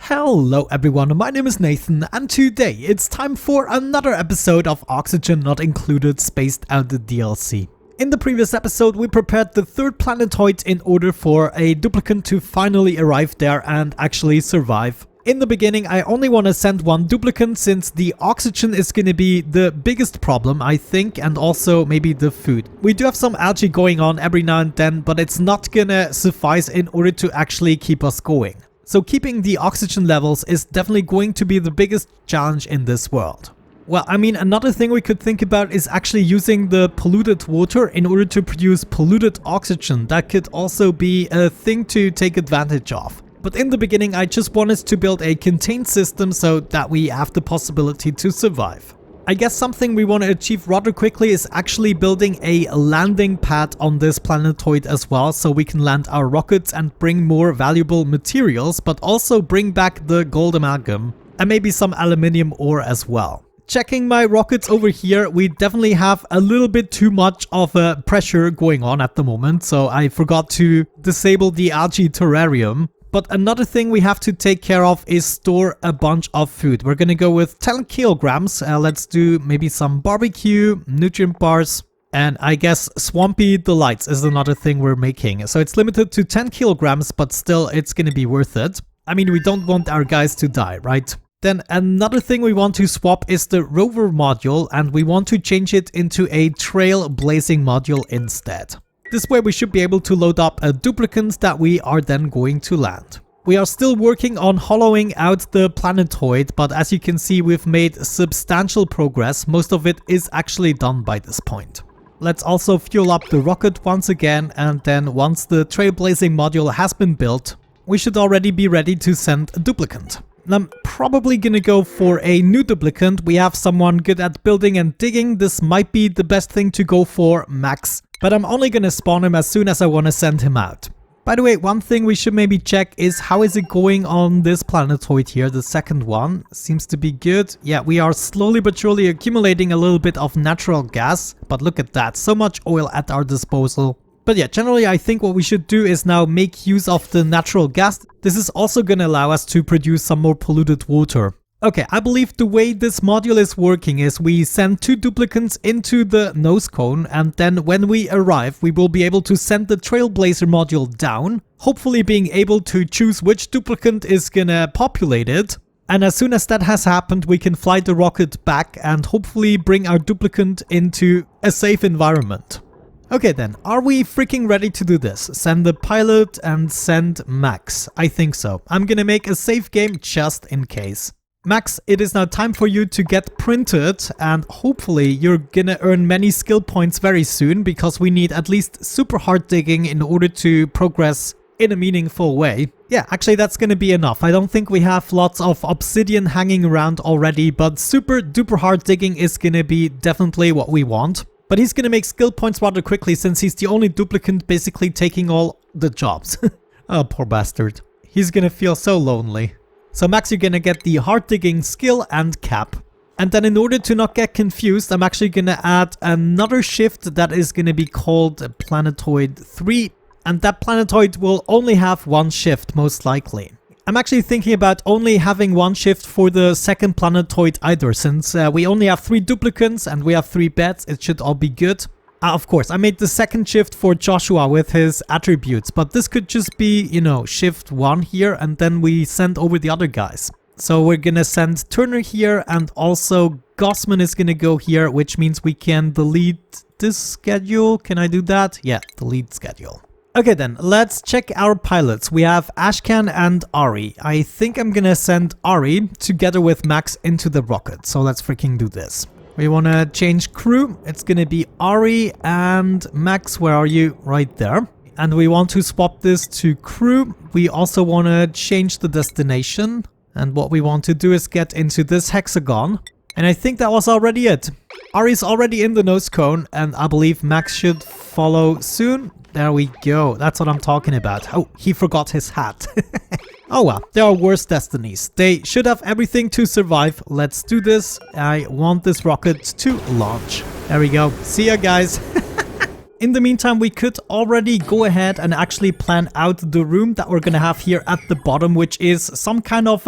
Hello everyone, my name is Nathan and today it's time for another episode of Oxygen Not Included Spaced Out the DLC. In the previous episode we prepared the third planetoid in order for a duplicant to finally arrive there and actually survive. In the beginning I only want to send one duplicant since the oxygen is going to be the biggest problem I think, and also maybe the food. We do have some algae going on every now and then, but it's not gonna suffice in order to actually keep us going. So keeping the oxygen levels is definitely going to be the biggest challenge in this world. Well, I mean, another thing we could think about is actually using the polluted water in order to produce polluted oxygen. That could also be a thing to take advantage of. But in the beginning, I just wanted to build a contained system so that we have the possibility to survive. I guess something we want to achieve rather quickly is actually building a landing pad on this planetoid as well, so we can land our rockets and bring more valuable materials, but also bring back the gold amalgam and maybe some aluminium ore as well. Checking my rockets over here, we definitely have a little bit too much of a pressure going on at the moment, so I forgot to disable the algae terrarium. But another thing we have to take care of is store a bunch of food. We're gonna go with 10 kilograms. Let's do maybe some barbecue, nutrient bars, and I guess Swampy Delights is another thing we're making. So it's limited to 10 kilograms, but still it's gonna be worth it. I mean, we don't want our guys to die, right? Then another thing we want to swap is the rover module, and we want to change it into a trailblazing module instead. This way we should be able to load up a duplicant that we are then going to land. We are still working on hollowing out the planetoid, but as you can see we've made substantial progress. Most of it is actually done by this point. Let's also fuel up the rocket once again, and then once the trailblazing module has been built, we should already be ready to send a duplicant. I'm probably gonna go for a new duplicant. We have someone good at building and digging. This might be the best thing to go for, Max. But I'm only gonna spawn him as soon as I want to send him out. By the way, one thing we should maybe check is how is it going on this planetoid here, the second one. Seems to be good. Yeah, we are slowly but surely accumulating a little bit of natural gas. But look at that, so much oil at our disposal. But yeah, generally I think what we should do is now make use of the natural gas. This is also gonna allow us to produce some more polluted water. Okay, I believe the way this module is working is we send 2 duplicants into the nose cone, and then when we arrive we will be able to send the trailblazer module down, hopefully being able to choose which duplicant is gonna populate it. And as soon as that has happened we can fly the rocket back and hopefully bring our duplicant into a safe environment. Okay then, are we freaking ready to do this? Send the pilot and send Max. I think so. I'm gonna make a save game just in case. Max, it is now time for you to get printed, and hopefully you're gonna earn many skill points very soon, because we need at least super hard digging in order to progress in a meaningful way. Yeah, actually that's gonna be enough. I don't think we have lots of obsidian hanging around already, but super duper hard digging is gonna be definitely what we want. But he's gonna make skill points rather quickly since he's the only duplicant basically taking all the jobs. Oh, poor bastard. He's gonna feel so lonely. So Max, you're gonna get the hard digging skill and cap. And then in order to not get confused, I'm actually gonna add another shift that is gonna be called planetoid 3. And that planetoid will only have one shift most likely. I'm actually thinking about only having one shift for the second planetoid either, since we only have 3 duplicants and we have 3 beds. It should all be good. Of course, I made the second shift for Joshua with his attributes, but this could just be, you know, shift 1 here and then we send over the other guys. So we're gonna send Turner here, and also Gossman is gonna go here, which means we can delete this schedule. Can I do that? Yeah, delete schedule. Okay then, let's check our pilots. We have Ashkan and Ari. I think I'm gonna send Ari together with Max into the rocket, so let's freaking do this. We want to change crew. It's going to be Ari and Max. Where are you? Right there. And we want to swap this to crew. We also want to change the destination. And what we want to do is get into this hexagon. And I think that was already it. Ari's already in the nose cone, and I believe Max should follow soon. There we go. That's what I'm talking about. Oh, he forgot his hat. Oh well, there are worse destinies. They should have everything to survive. Let's do this. I want this rocket to launch. There we go. See ya, guys. In the meantime, we could already go ahead and actually plan out the room that we're gonna have here at the bottom, which is some kind of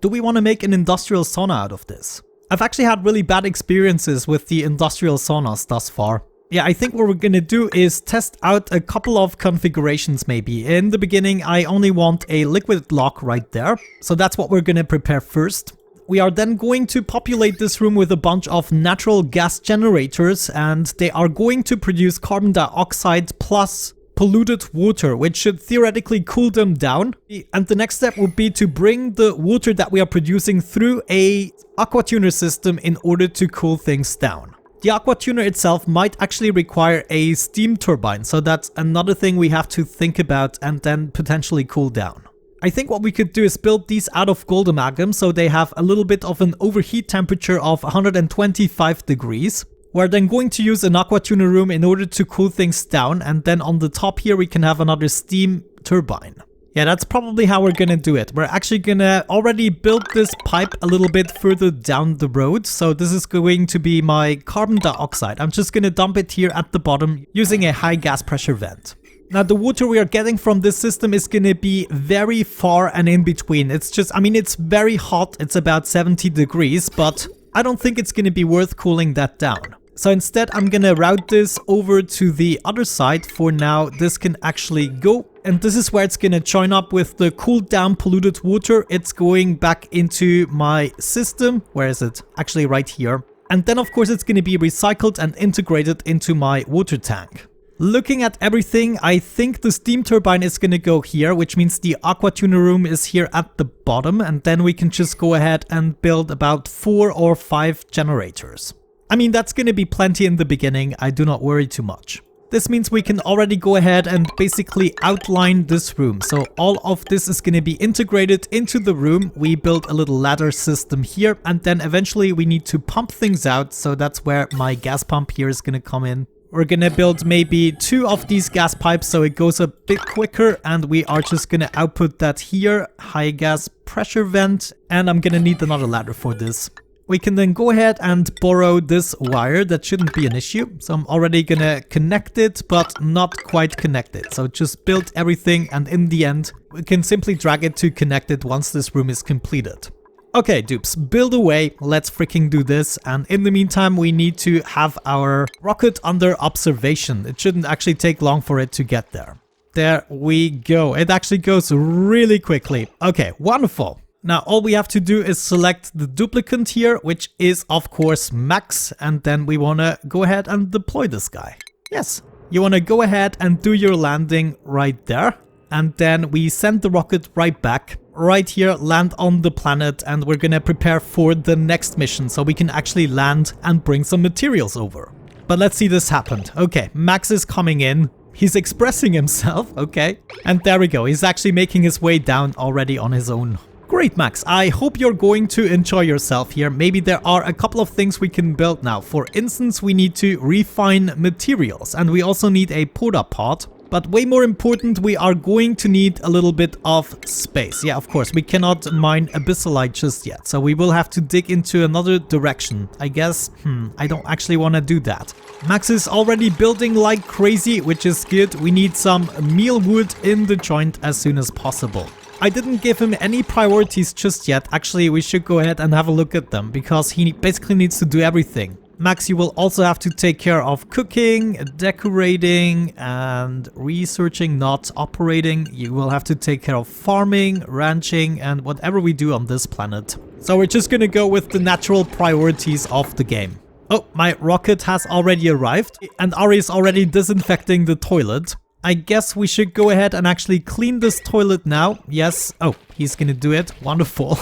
do we want to make an industrial sauna out of this? I've actually had really bad experiences with the industrial saunas thus far. Yeah, I think what we're gonna do is test out a couple of configurations maybe. In the beginning, I only want a liquid lock right there. So that's what we're gonna prepare first. We are then going to populate this room with a bunch of natural gas generators, and they are going to produce carbon dioxide plus polluted water, which should theoretically cool them down. And the next step would be to bring the water that we are producing through a aqua tuner system in order to cool things down. The aqua tuner itself might actually require a steam turbine, so that's another thing we have to think about and then potentially cool down. I think what we could do is build these out of gold amalgam so they have a little bit of an overheat temperature of 125 degrees. We're then going to use an aqua tuner room in order to cool things down, and then on the top here we can have another steam turbine. Yeah, that's probably how we're gonna do it. We're actually gonna already build this pipe a little bit further down the road. So this is going to be my carbon dioxide. I'm just gonna dump it here at the bottom using a high gas pressure vent. Now, the water we are getting from this system is going to be very far and in between. It's just, I mean, it's very hot. It's about 70 degrees, but I don't think it's going to be worth cooling that down. So instead, I'm going to route this over to the other side. For now, this can actually go. And this is where it's going to join up with the cooled down polluted water. It's going back into my system. Where is it? Actually, right here. And then, of course, it's going to be recycled and integrated into my water tank. Looking at everything, I think the steam turbine is going to go here, which means the aqua tuner room is here at the bottom, and then we can just go ahead and build about 4 or 5 generators. I mean, that's going to be plenty in the beginning, I do not worry too much. This means we can already go ahead and basically outline this room. So all of this is going to be integrated into the room. We build a little ladder system here, and then eventually we need to pump things out. So that's where my gas pump here is going to come in. We're gonna build maybe 2 of these gas pipes so it goes a bit quicker, and we are just gonna output that here, high gas pressure vent, and I'm gonna need another ladder for this. We can then go ahead and borrow this wire. That shouldn't be an issue. So I'm already gonna connect it, but not quite connect it. So just build everything, and in the end, we can simply drag it to connect it once this room is completed. Okay, dupes, build away, let's freaking do this, and in the meantime we need to have our rocket under observation. It shouldn't actually take long for it to get there. There we go, it actually goes really quickly. Okay, wonderful. Now all we have to do is select the duplicant here, which is of course Max, and then we want to go ahead and deploy this guy. Yes, you want to go ahead and do your landing right there, and then we send the rocket right back. Right here, land on the planet, and we're gonna prepare for the next mission so we can actually land and bring some materials over. But let's see this happen. Okay, Max is coming in. He's expressing himself, okay. And there we go, he's actually making his way down already on his own. Great, Max, I hope you're going to enjoy yourself here. Maybe there are a couple of things we can build now. For instance, we need to refine materials, and we also need a Poda pod. But way more important, we are going to need a little bit of space. Yeah, of course, we cannot mine abyssalite just yet. So we will have to dig into another direction. I guess, I don't actually want to do that. Max is already building like crazy, which is good. We need some mealwood in the joint as soon as possible. I didn't give him any priorities just yet. Actually, we should go ahead and have a look at them, because he basically needs to do everything. Max, you will also have to take care of cooking, decorating, and researching, not operating. You will have to take care of farming, ranching, and whatever we do on this planet. So we're just gonna go with the natural priorities of the game. Oh, my rocket has already arrived, and Ari is already disinfecting the toilet. I guess we should go ahead and actually clean this toilet now. Yes. Oh, he's gonna do it. Wonderful.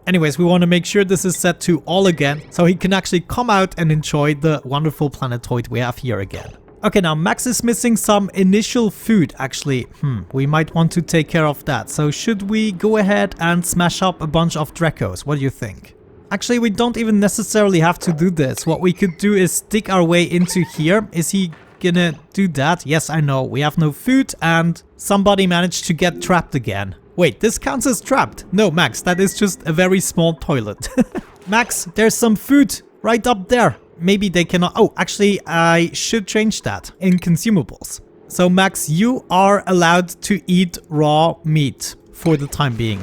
Anyways, we want to make sure this is set to all again, so he can actually come out and enjoy the wonderful planetoid we have here again. Okay, now Max is missing some initial food, actually. We might want to take care of that. So should we go ahead and smash up a bunch of Dracos? What do you think? Actually, we don't even necessarily have to do this. What we could do is stick our way into here. Is he gonna do that? Yes, I know. We have no food, and somebody managed to get trapped again. Wait, this counts as trapped. No, Max, that is just a very small toilet. Max, there's some food right up there. maybe they cannot. Oh, actually, I should change that in consumables. So Max, you are allowed to eat raw meat for the time being.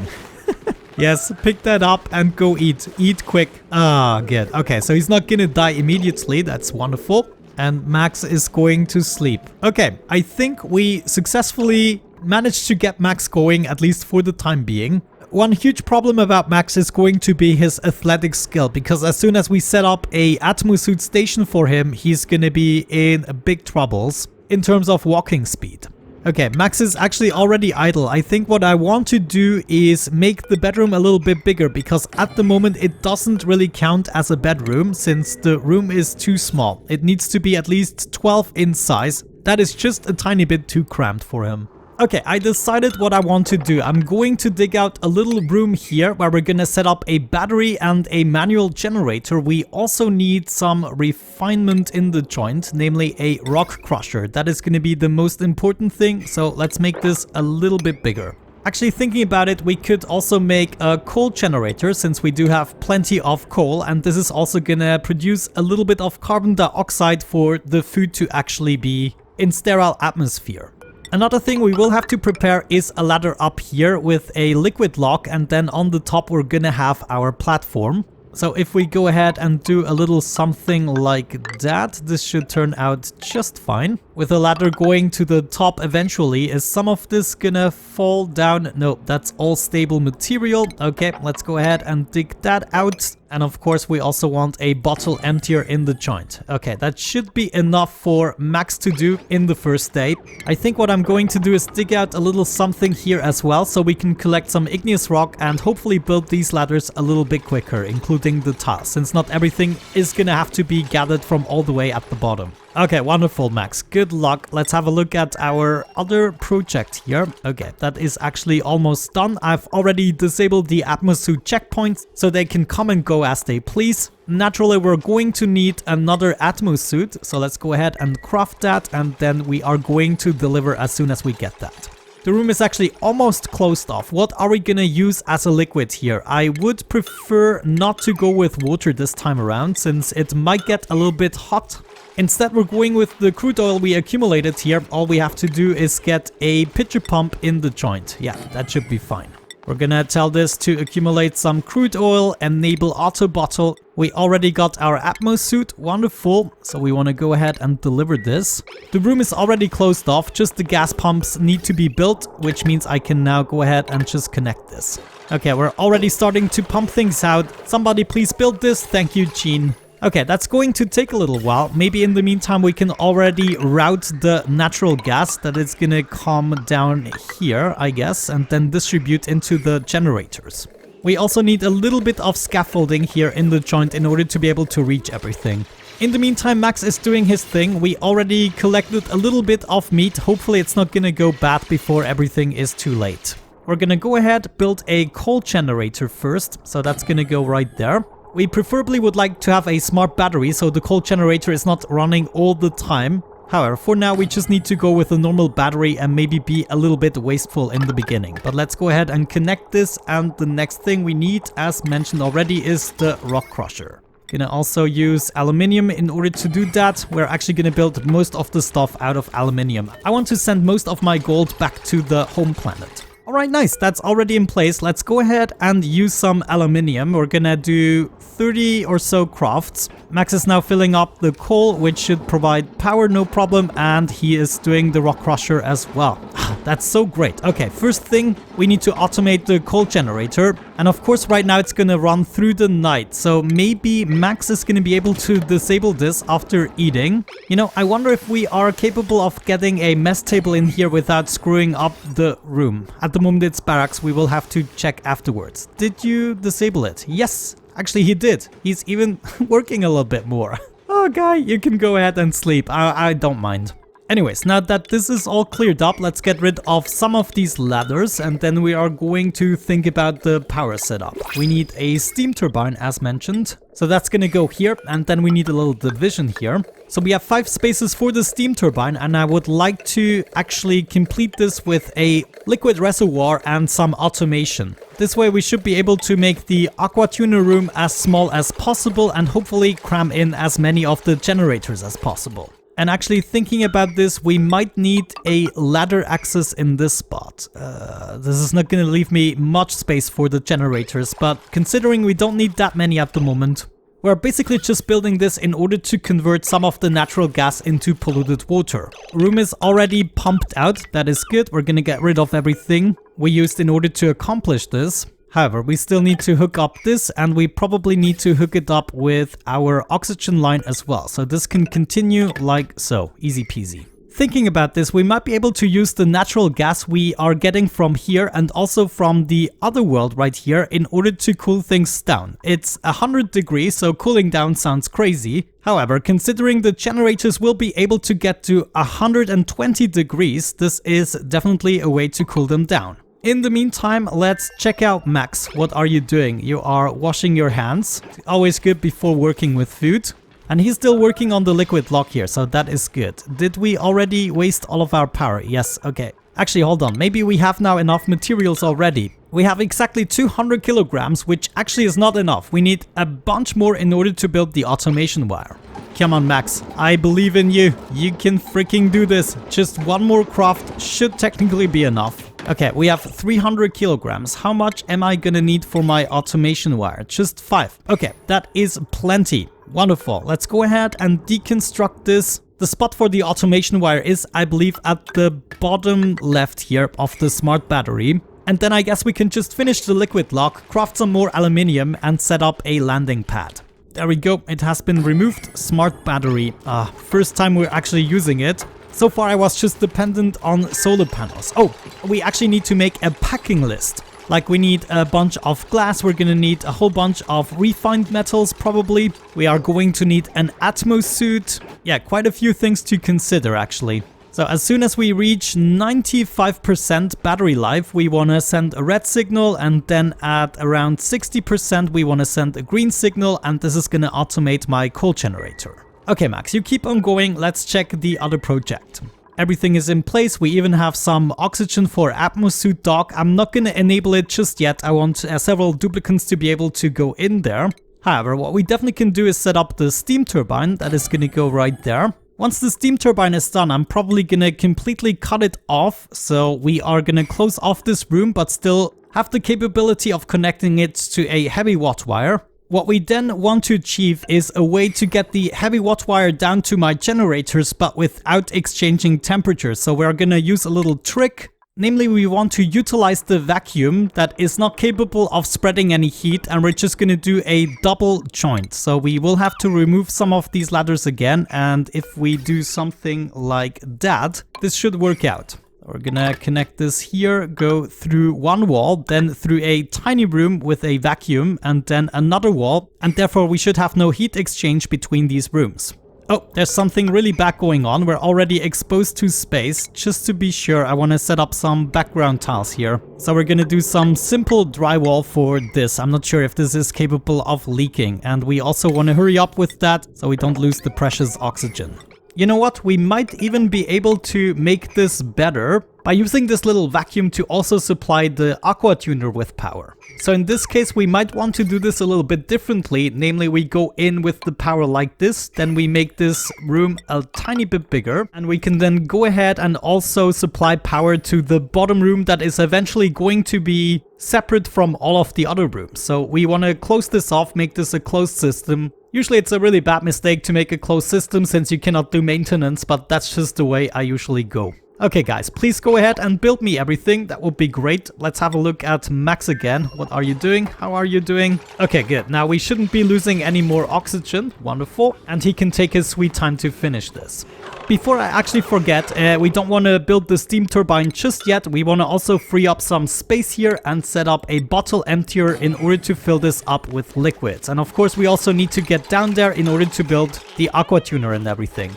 Yes, pick that up and go eat. Eat quick. Ah, good. Okay, so he's not gonna die immediately. That's wonderful. And Max is going to sleep. Okay, I think we successfully managed to get Max going, at least for the time being. One huge problem about Max is going to be his athletic skill, because as soon as we set up a atmosuit station for him, he's gonna be in big troubles in terms of walking speed. Okay, Max is actually already idle. I think what I want to do is make the bedroom a little bit bigger, because at the moment it doesn't really count as a bedroom since the room is too small. It needs to be at least 12 in size. That is just a tiny bit too cramped for him. Okay, I decided what I want to do. I'm going to dig out a little room here where we're gonna set up a battery and a manual generator. We also need some refinement in the joint, namely a rock crusher. That is gonna be the most important thing, so let's make this a little bit bigger. Actually, thinking about it, we could also make a coal generator since we do have plenty of coal, and this is also gonna produce a little bit of carbon dioxide for the food to actually be in sterile atmosphere. Another thing we will have to prepare is a ladder up here with a liquid lock, and then on the top we're gonna have our platform. So if we go ahead and do a little something like that, this should turn out just fine. With a ladder going to the top eventually, is some of this gonna fall down? No, that's all stable material. Okay, let's go ahead and dig that out. And of course, we also want a bottle emptier in the joint. Okay, that should be enough for Max to do in the first day. I think what I'm going to do is dig out a little something here as well, so we can collect some igneous rock and hopefully build these ladders a little bit quicker, including the tiles, since not everything is gonna have to be gathered from all the way at the bottom. Okay, wonderful, Max. Good luck. Let's have a look at our other project here. Okay, that is actually almost done. I've already disabled the atmosuit checkpoints so they can come and go as they please. Naturally, we're going to need another atmosuit, so let's go ahead and craft that, and then we are going to deliver as soon as we get that. The room is actually almost closed off. What are we gonna use as a liquid here? I would prefer not to go with water this time around, since it might get a little bit hot. Instead, we're going with the crude oil we accumulated here. All we have to do is get a pitcher pump in the joint. Yeah, that should be fine. We're gonna tell this to accumulate some crude oil, enable auto bottle. We already got our atmosuit, wonderful. So we want to go ahead and deliver this. The room is already closed off, just the gas pumps need to be built, which means I can now go ahead and just connect this. Okay, we're already starting to pump things out. Somebody please build this. Thank you, Gene. Okay, that's going to take a little while. Maybe in the meantime we can already route the natural gas that is gonna come down here, I guess, and then distribute into the generators. We also need a little bit of scaffolding here in the joint in order to be able to reach everything. In the meantime, Max is doing his thing. We already collected a little bit of meat. Hopefully it's not gonna go bad before everything is too late. We're gonna go ahead, build a coal generator first, so that's gonna go right there. We preferably would like to have a smart battery so the coal generator is not running all the time. However, for now we just need to go with a normal battery and maybe be a little bit wasteful in the beginning. But let's go ahead and connect this, and the next thing we need, as mentioned already, is the rock crusher. Gonna also use aluminium in order to do that. We're actually gonna build most of the stuff out of aluminium. I want to send most of my gold back to the home planet. Alright, nice, that's already in place. Let's go ahead and use some aluminium. We're gonna do 30 or so crafts. Max is now filling up the coal, which should provide power, no problem, and he is doing the rock crusher as well. That's so great. Okay, first thing, we need to automate the coal generator. And of course, right now it's gonna run through the night. So maybe Max is gonna be able to disable this after eating. You know, I wonder if we are capable of getting a mess table in here without screwing up the room. At the moment it's barracks, we will have to check afterwards. Did you disable it? Yes, actually he did. He's even working a little bit more. Oh guy, you can go ahead and sleep. I don't mind. Anyways, now that this is all cleared up, let's get rid of some of these ladders, and then we are going to think about the power setup. We need a steam turbine as mentioned. So that's gonna go here, and then we need a little division here. So we have 5 spaces for the steam turbine, and I would like to actually complete this with a liquid reservoir and some automation. This way we should be able to make the aqua tuner room as small as possible and hopefully cram in as many of the generators as possible. And actually thinking about this, we might need a ladder access in this spot. This is not going to leave me much space for the generators, but considering we don't need that many at the moment, we're basically just building this in order to convert some of the natural gas into polluted water. Room is already pumped out, that is good. We're going to get rid of everything we used in order to accomplish this. However, we still need to hook up this, and we probably need to hook it up with our oxygen line as well. So this can continue like so, easy peasy. Thinking about this, we might be able to use the natural gas we are getting from here and also from the other world right here in order to cool things down. It's 100 degrees, so cooling down sounds crazy. However, considering the generators will be able to get to 120 degrees, this is definitely a way to cool them down. In the meantime, let's check out Max. What are you doing? You are washing your hands. Always good before working with food. And he's still working on the liquid lock here, so that is good. Did we already waste all of our power? Yes, okay. Actually, hold on. Maybe we have now enough materials already. We have exactly 200 kilograms, which actually is not enough. We need a bunch more in order to build the automation wire. Come on, Max. I believe in you. You can freaking do this. Just one more craft should technically be enough. Okay, we have 300 kilograms. How much am I gonna need for my automation wire? Just 5. Okay, that is plenty. Wonderful. Let's go ahead and deconstruct this. The spot for the automation wire is, I believe, at the bottom left here of the smart battery. And then I guess we can just finish the liquid lock, craft some more aluminium, and set up a landing pad. There we go. It has been removed. Smart battery. First time we're actually using it. So far I was just dependent on solar panels. Oh, we actually need to make a packing list. Like we need a bunch of glass, we're gonna need a whole bunch of refined metals probably. We are going to need an Atmos suit. Yeah, quite a few things to consider actually. So as soon as we reach 95% battery life, we want to send a red signal, and then at around 60% we want to send a green signal, and this is gonna automate my coal generator. Okay, Max, you keep on going. Let's check the other project. Everything is in place. We even have some oxygen for Atmos suit dock. I'm not going to enable it just yet. I want several duplicants to be able to go in there. However, what we definitely can do is set up the steam turbine. That is going to go right there. Once the steam turbine is done, I'm probably going to completely cut it off. So we are going to close off this room, but still have the capability of connecting it to a heavy watt wire. What we then want to achieve is a way to get the heavy watt wire down to my generators, but without exchanging temperature. So we're gonna use a little trick. Namely, we want to utilize the vacuum that is not capable of spreading any heat, and we're just gonna do a double joint. So we will have to remove some of these ladders again, and if we do something like that, this should work out. We're gonna connect this here, go through one wall, then through a tiny room with a vacuum, and then another wall, and therefore we should have no heat exchange between these rooms. Oh, there's something really bad going on. We're already exposed to space. Just to be sure, I want to set up some background tiles here. So we're gonna do some simple drywall for this. I'm not sure if this is capable of leaking, and we also want to hurry up with that so we don't lose the precious oxygen. You know what? We might even be able to make this better by using this little vacuum to also supply the aqua tuner with power. So in this case, we might want to do this a little bit differently. Namely, we go in with the power like this, then we make this room a tiny bit bigger, and we can then go ahead and also supply power to the bottom room that is eventually going to be separate from all of the other rooms. So we want to close this off, make this a closed system. Usually it's a really bad mistake to make a closed system since you cannot do maintenance, but that's just the way I usually go. Okay guys, please go ahead and build me everything. That would be great. Let's have a look at Max again. What are you doing? How are you doing? Okay, good. Now we shouldn't be losing any more oxygen. Wonderful. And he can take his sweet time to finish this. Before I actually forget, we don't want to build the steam turbine just yet. We want to also free up some space here and set up a bottle emptier in order to fill this up with liquids. And of course, we also need to get down there in order to build the aqua tuner and everything.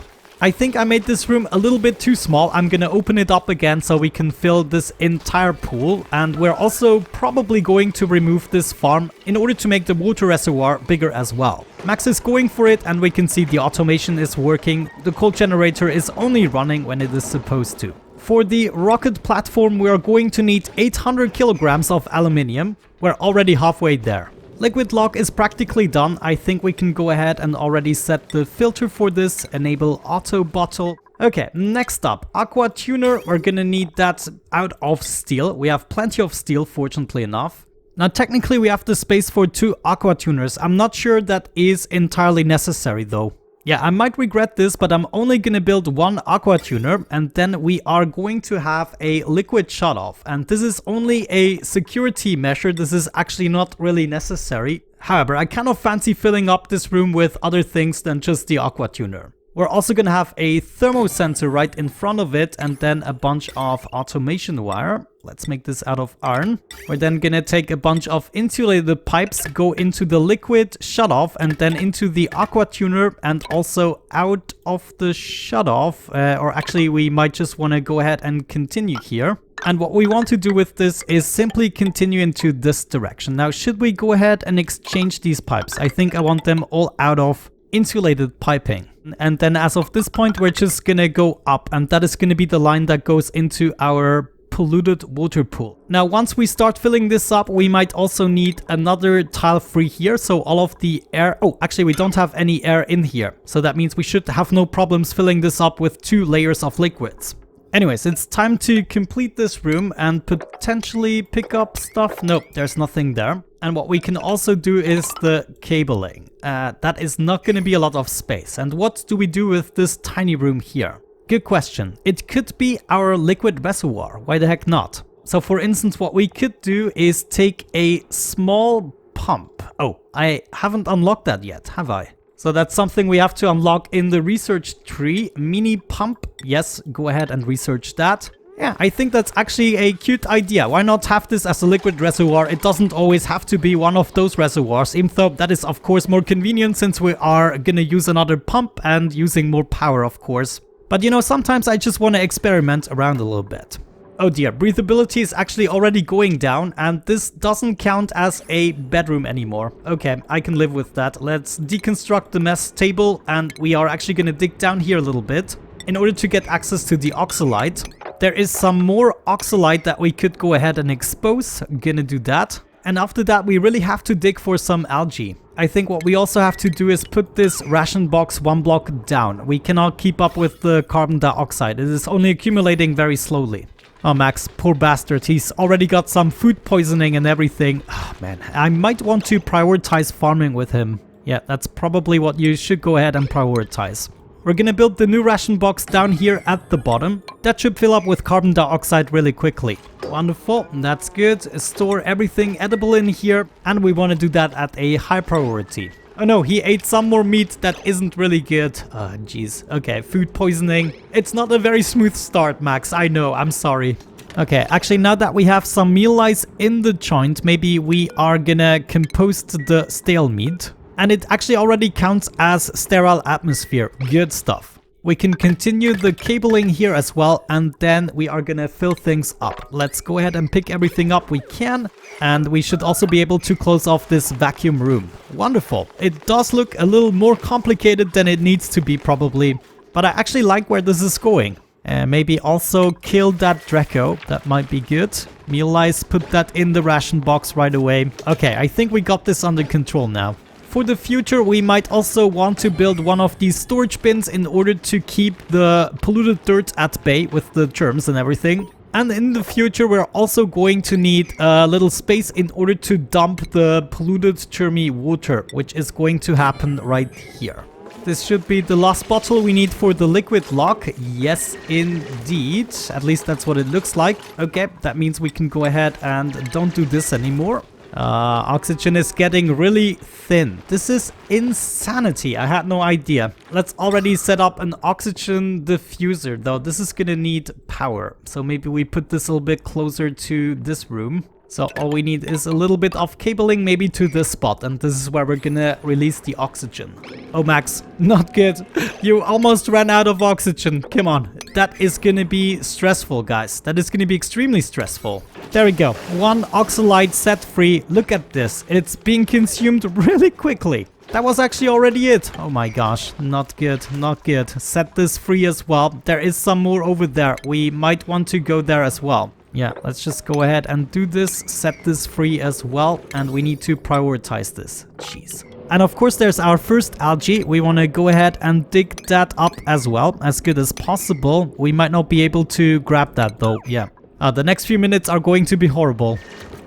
I think I made this room a little bit too small. I'm gonna open it up again so we can fill this entire pool. And we're also probably going to remove this farm in order to make the water reservoir bigger as well. Max is going for it, and we can see the automation is working. The cold generator is only running when it is supposed to. For the rocket platform, we are going to need 800 kilograms of aluminium. We're already halfway there. Liquid lock is practically done. I think we can go ahead and already set the filter for this. Enable auto bottle. Okay, next up, aqua tuner. We're gonna need that out of steel. We have plenty of steel, fortunately enough. Now, technically, we have the space for 2 aqua tuners. I'm not sure that is entirely necessary, though. Yeah, I might regret this, but I'm only gonna build 1 aqua tuner, and then we are going to have a liquid shutoff. And this is only a security measure. This is actually not really necessary. However, I kind of fancy filling up this room with other things than just the aqua tuner. We're also gonna have a thermo sensor right in front of it, and then a bunch of automation wire. Let's make this out of iron. We're then gonna take a bunch of insulated pipes, go into the liquid shutoff, and then into the aqua tuner, and also out of the shutoff. Or actually, we might just want to go ahead and continue here. And what we want to do with this is simply continue into this direction. Now, should we go ahead and exchange these pipes? I think I want them all out of insulated piping. And then as of this point, we're just gonna go up, and that is gonna be the line that goes into our polluted water pool. Now, once we start filling this up, we might also need another tile free here, so all of the air... Oh, actually, we don't have any air in here, so that means we should have no problems filling this up with 2 layers of liquids. Anyways, it's time to complete this room and potentially pick up stuff. Nope, there's nothing there. And what we can also do is the cabling. That is not going to be a lot of space. And what do we do with this tiny room here? Good question. It could be our liquid reservoir. Why the heck not? So for instance, what we could do is take a small pump. Oh, I haven't unlocked that yet, have I? So that's something we have to unlock in the research tree. Mini pump. Yes, go ahead and research that. Yeah, I think that's actually a cute idea. Why not have this as a liquid reservoir? It doesn't always have to be one of those reservoirs, even though that is of course more convenient since we are gonna use another pump and using more power, of course. But you know, sometimes I just want to experiment around a little bit. Oh dear, breathability is actually already going down, and this doesn't count as a bedroom anymore. Okay, I can live with that. Let's deconstruct the mess table, and we are actually going to dig down here a little bit in order to get access to the oxalite. There is some more oxalite that we could go ahead and expose. Gonna do that. And after that, we really have to dig for some algae. I think what we also have to do is put this ration box 1 block down. We cannot keep up with the carbon dioxide. It is only accumulating very slowly. Oh, Max, poor bastard. He's already got some food poisoning and everything. Oh, man, I might want to prioritize farming with him. Yeah, that's probably what you should go ahead and prioritize. We're gonna build the new ration box down here at the bottom. That should fill up with carbon dioxide really quickly. Wonderful, that's good. Store everything edible in here, and we want to do that at a high priority. Oh no, he ate some more meat that isn't really good. Oh, jeez. Okay, food poisoning. It's not a very smooth start, Max. I know, I'm sorry. Okay, actually, now that we have some meal lice in the joint, maybe we are gonna compost the stale meat. And it actually already counts as sterile atmosphere. Good stuff. We can continue the cabling here as well, and then we are gonna fill things up. Let's go ahead and pick everything up we can, and we should also be able to close off this vacuum room. Wonderful. It does look a little more complicated than it needs to be probably, but I actually like where this is going. Maybe also kill that Draco. That might be good. Meal lice, put that in the ration box right away. Okay, I think we got this under control now. For the future, we might also want to build one of these storage bins in order to keep the polluted dirt at bay with the germs and everything. And in the future, we're also going to need a little space in order to dump the polluted germy water, which is going to happen right here. This should be the last bottle we need for the liquid lock. Yes, indeed. At least that's what it looks like. Okay, that means we can go ahead and don't do this anymore. Oxygen is getting really thin. This is insanity. I had no idea. Let's already set up an oxygen diffuser, though this is gonna need power. So maybe we put this a little bit closer to this room. So all we need is a little bit of cabling maybe to this spot, and this is where we're gonna release the oxygen. Oh, Max, not good. You almost ran out of oxygen. Come on. That is gonna be stressful, guys. That is gonna be extremely stressful. There we go. One oxalite set free. Look at this. It's being consumed really quickly. That was actually already it. Oh my gosh. Not good. Not good. Set this free as well. There is some more over there. We might want to go there as well. Yeah, let's just go ahead and do this. Set this free as well. And we need to prioritize this. Jeez. And of course, there's our first algae. We want to go ahead and dig that up as well, as good as possible. We might not be able to grab that though. Yeah. The next few minutes are going to be horrible.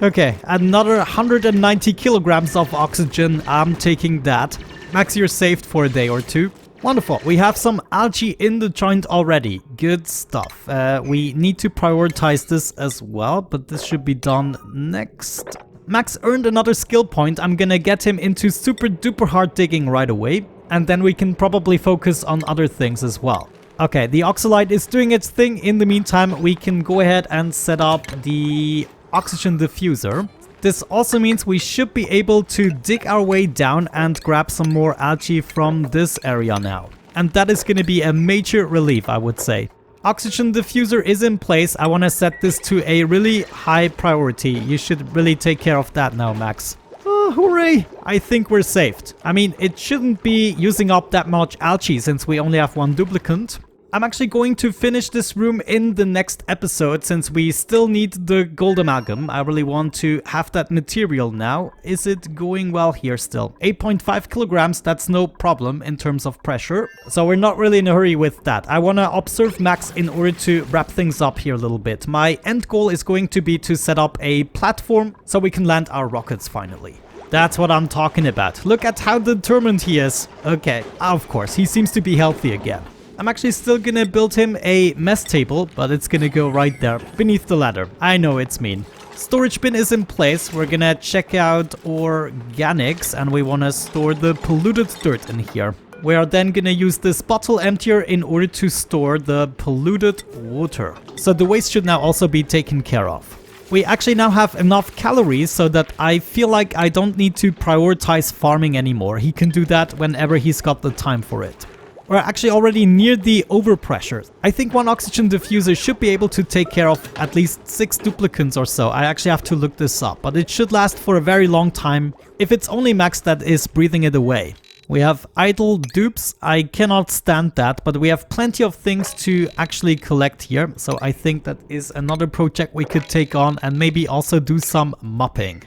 Okay, another 190 kilograms of oxygen. I'm taking that. Max, you're saved for a day or two. Wonderful. We have some algae in the joint already. Good stuff. We need to prioritize this as well, but this should be done next. Max earned another skill point. I'm gonna get him into super duper hard digging right away, and then we can probably focus on other things as well. Okay, the oxalite is doing its thing. In the meantime, we can go ahead and set up the oxygen diffuser. This also means we should be able to dig our way down and grab some more algae from this area now. And that is going to be a major relief, I would say. Oxygen diffuser is in place. I want to set this to a really high priority. You should really take care of that now, Max. Oh, hooray! I think we're saved. I mean, it shouldn't be using up that much algae since we only have one duplicant. I'm actually going to finish this room in the next episode since we still need the gold amalgam. I really want to have that material now. Is it going well here still? 8.5 kilograms, that's no problem in terms of pressure. So we're not really in a hurry with that. I want to observe Max in order to wrap things up here a little bit. My end goal is going to be to set up a platform so we can land our rockets finally. That's what I'm talking about. Look at how determined he is. Okay, of course, he seems to be healthy again. I'm actually still gonna build him a mess table, but it's gonna go right there, beneath the ladder. I know it's mean. Storage bin is in place. We're gonna check out organics, and we wanna store the polluted dirt in here. We are then gonna use this bottle emptier in order to store the polluted water. So the waste should now also be taken care of. We actually now have enough calories so that I feel like I don't need to prioritize farming anymore. He can do that whenever he's got the time for it. We're actually already near the overpressure. I think one oxygen diffuser should be able to take care of at least 6 duplicants or so. I actually have to look this up, but it should last for a very long time if it's only Max that is breathing it away. We have idle dupes. I cannot stand that, but we have plenty of things to actually collect here. So I think that is another project we could take on and maybe also do some mopping.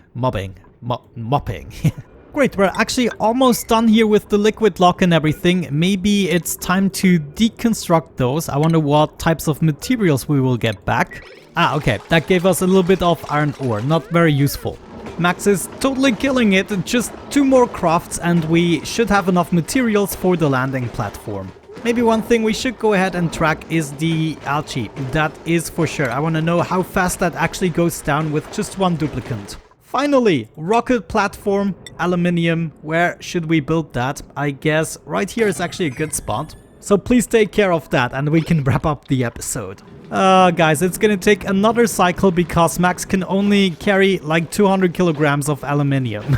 Great, we're actually almost done here with the liquid lock and everything. Maybe it's time to deconstruct those. I wonder what types of materials we will get back. Ah, okay, that gave us a little bit of iron ore, not very useful. Max is totally killing it, just 2 more crafts and we should have enough materials for the landing platform. Maybe one thing we should go ahead and track is the algae, that is for sure. I want to know how fast that actually goes down with just one duplicant. Finally, rocket platform, aluminium. Where should we build that? I guess right here is actually a good spot. So please take care of that and we can wrap up the episode. Guys, it's gonna take another cycle because Max can only carry like 200 kilograms of aluminium.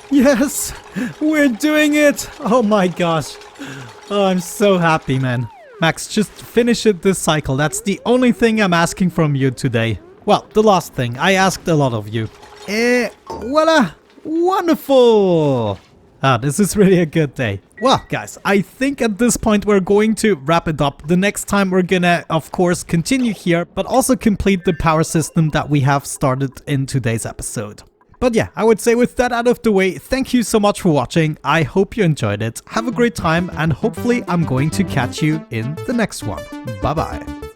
Yes, we're doing it. Oh my gosh. Oh, I'm so happy, man. Max, just finish it this cycle. That's the only thing I'm asking from you today. Well, the last thing. I asked a lot of you. Voila! Wonderful! Ah, this is really a good day. Well, guys, I think at this point we're going to wrap it up. The next time we're gonna, of course, continue here, but also complete the power system that we have started in today's episode. But yeah, I would say with that out of the way, thank you so much for watching. I hope you enjoyed it. Have a great time, and hopefully I'm going to catch you in the next one. Bye-bye.